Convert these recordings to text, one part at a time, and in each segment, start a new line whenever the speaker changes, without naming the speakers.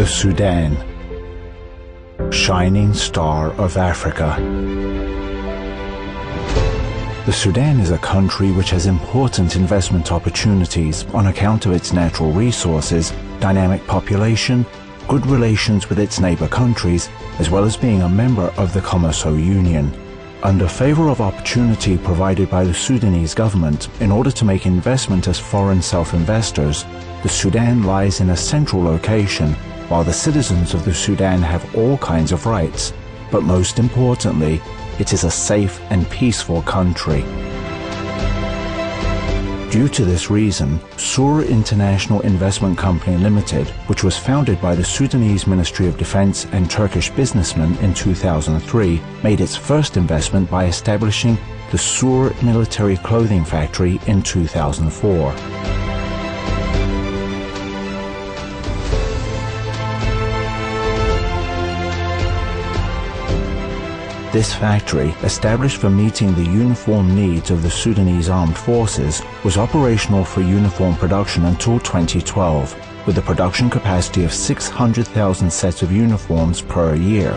The Sudan, shining star of Africa. The Sudan is a country which has important investment opportunities on account of its natural resources, dynamic population, good relations with its neighbor countries, as well as being a member of the Commercial Union. Under favor of opportunity provided by the Sudanese government in order to make investment as foreign self-investors, the Sudan lies in a central location, while the citizens of the Sudan have all kinds of rights, but most importantly, it is a safe and peaceful country. Due to this reason, Sur International Investment Company Limited, which was founded by the Sudanese Ministry of Defense and Turkish businessmen in 2003, made its first investment by establishing the Sur Military Clothing Factory in 2004. This factory, established for meeting the uniform needs of the Sudanese armed forces, was operational for uniform production until 2012, with a production capacity of 600,000 sets of uniforms per year.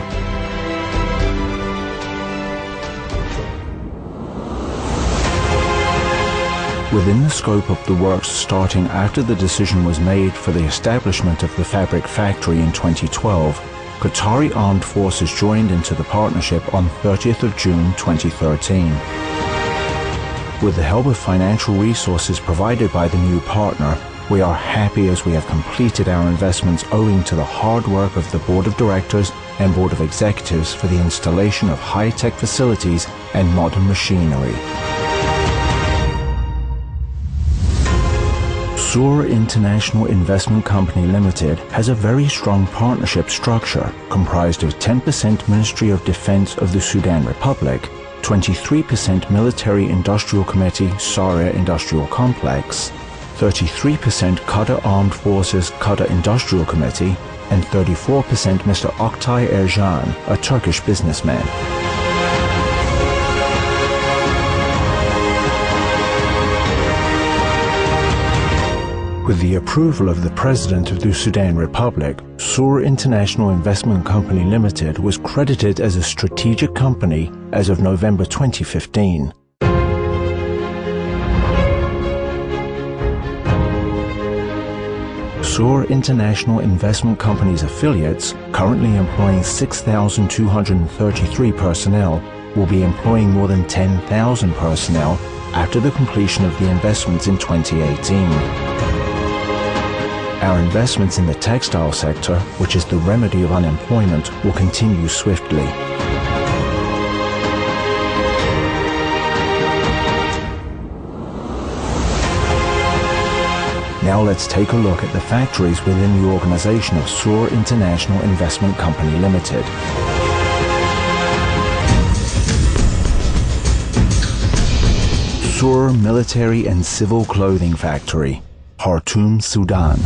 Within the scope of the works starting after the decision was made for the establishment of the fabric factory in 2012, Qatari Armed Forces joined into the partnership on 30th of June 2013. With the help of financial resources provided by the new partner, we are happy as we have completed our investments owing to the hard work of the Board of Directors and Board of Executives for the installation of high-tech facilities and modern machinery. Sur International Investment Company Limited has a very strong partnership structure comprised of 10% Ministry of Defense of the Sudan Republic, 23% Military Industrial Committee Saria Industrial Complex, 33% Qatar Armed Forces Qatar Industrial Committee, and 34% Mr. Oktay Ercan, a Turkish businessman. With the approval of the President of the Sudan Republic, Sur International Investment Company Limited was credited as a strategic company as of November 2015. Sur International Investment Company's affiliates, currently employing 6,233 personnel, will be employing more than 10,000 personnel after the completion of the investments in 2018. Our investments in the textile sector, which is the remedy of unemployment, will continue swiftly. Now let's take a look at the factories within the organization of Sur International Investment Company Limited. Sur Military and Civil Clothing Factory, Khartoum, Sudan.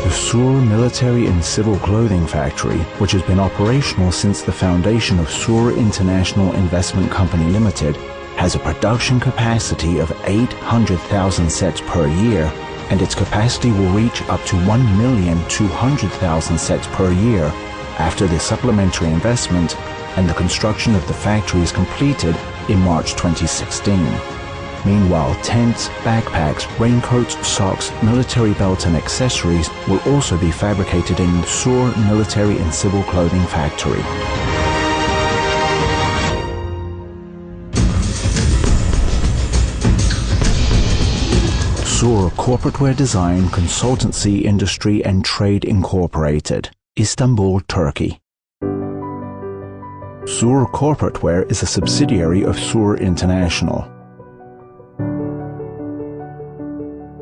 The Sur Military and Civil Clothing Factory, which has been operational since the foundation of Sur International Investment Company Limited, has a production capacity of 800,000 sets per year, and its capacity will reach up to 1,200,000 sets per year after the supplementary investment and the construction of the factory is completed in March 2016. Meanwhile, tents, backpacks, raincoats, socks, military belts and accessories will also be fabricated in the Sur Military and Civil Clothing Factory. Sur Corporateware Design, Consultancy, Industry and Trade Incorporated, Istanbul, Turkey. Sur Corporateware is a subsidiary of Sur International.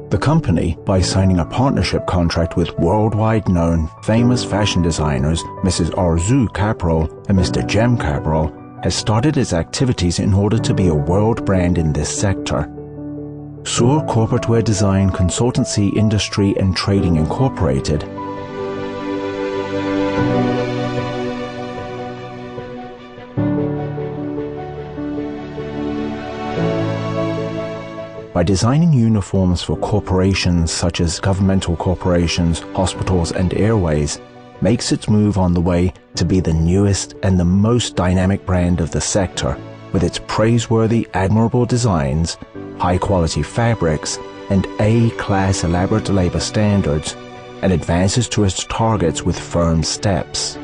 The company, by signing a partnership contract with worldwide known famous fashion designers Mrs. Arzu Kaprol and Mr. Jem Kaprol, has started its activities in order to be a world brand in this sector. Sur Corporateware Design, Consultancy, Industry and Trading Incorporated By designing uniforms for corporations such as governmental corporations, hospitals, and airways, makes its move on the way to be the newest and the most dynamic brand of the sector, with its praiseworthy, admirable designs, high-quality fabrics, and A-class elaborate labor standards, and advances to its targets with firm steps.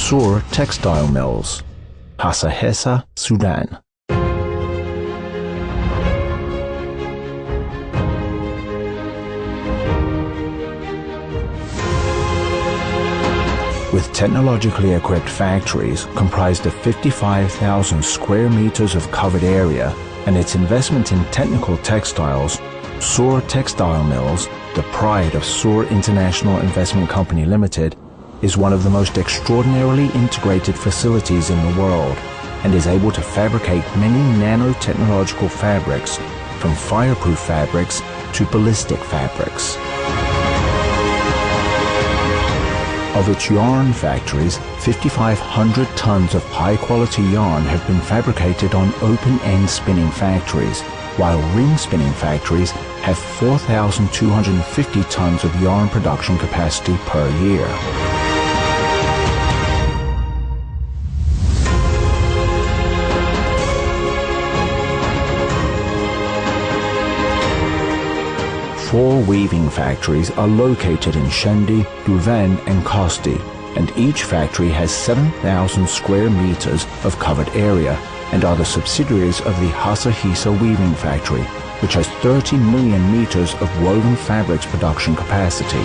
Sur Textile Mills, Hasahesa, Sudan. With technologically equipped factories comprised of 55,000 square meters of covered area and its investment in technical textiles, Sur Textile Mills, the pride of Sur International Investment Company Limited, is one of the most extraordinarily integrated facilities in the world and is able to fabricate many nanotechnological fabrics, from fireproof fabrics to ballistic fabrics. Of its yarn factories, 5,500 tons of high-quality yarn have been fabricated on open-end spinning factories, while ring spinning factories have 4,250 tons of yarn production capacity per year. Four weaving factories are located in Shendi, Louvain, and Kosti, and each factory has 7,000 square meters of covered area and are the subsidiaries of the Hasahesa Weaving Factory, which has 30 million meters of woven fabrics production capacity.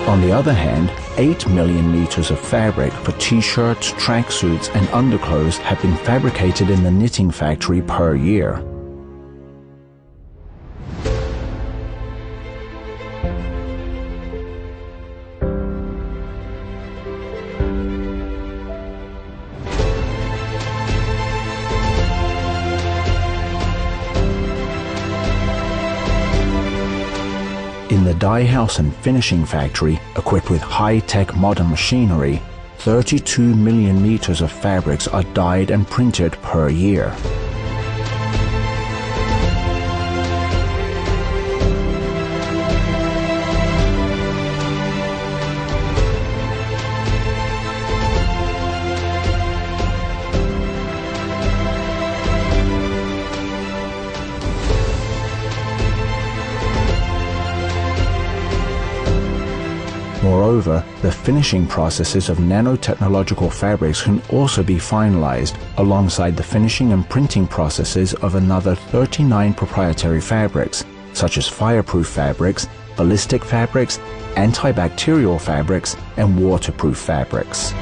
On the other hand, 8 million meters of fabric for t-shirts, tracksuits, and underclothes have been fabricated in the knitting factory per year. In the dye house and finishing factory, equipped with high-tech modern machinery, 32 million meters of fabrics are dyed and printed per year. Moreover, the finishing processes of nanotechnological fabrics can also be finalized alongside the finishing and printing processes of another 39 proprietary fabrics, such as fireproof fabrics, ballistic fabrics, antibacterial fabrics, and waterproof fabrics.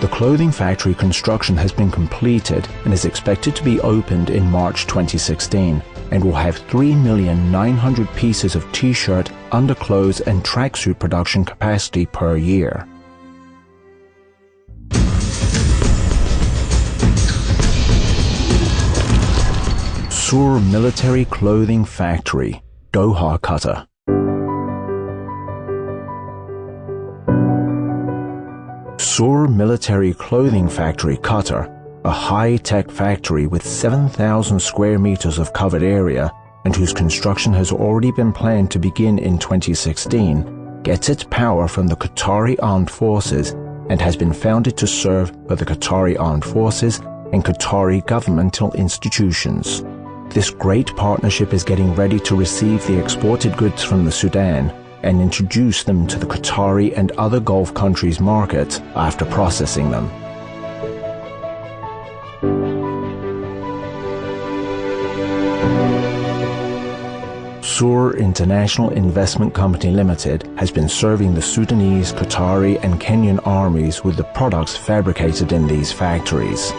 The clothing factory construction has been completed and is expected to be opened in March 2016 and will have 3,900,000 pieces of t-shirt, underclothes, and tracksuit production capacity per year. Sur Military Clothing Factory, Doha, Qatar. Sur Military Clothing Factory, Qatar, a high-tech factory with 7,000 square meters of covered area and whose construction has already been planned to begin in 2016, gets its power from the Qatari Armed Forces and has been founded to serve by the Qatari Armed Forces and Qatari governmental institutions. This great partnership is getting ready to receive the exported goods from the Sudan and introduce them to the Qatari and other Gulf countries' markets after processing them. Sur International Investment Company Limited has been serving the Sudanese, Qatari and Kenyan armies with the products fabricated in these factories.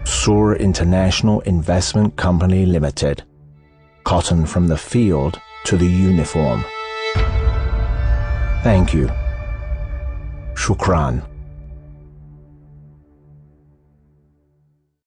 Sur International Investment Company Limited. Cotton from the field to the uniform. Thank you. Shukran.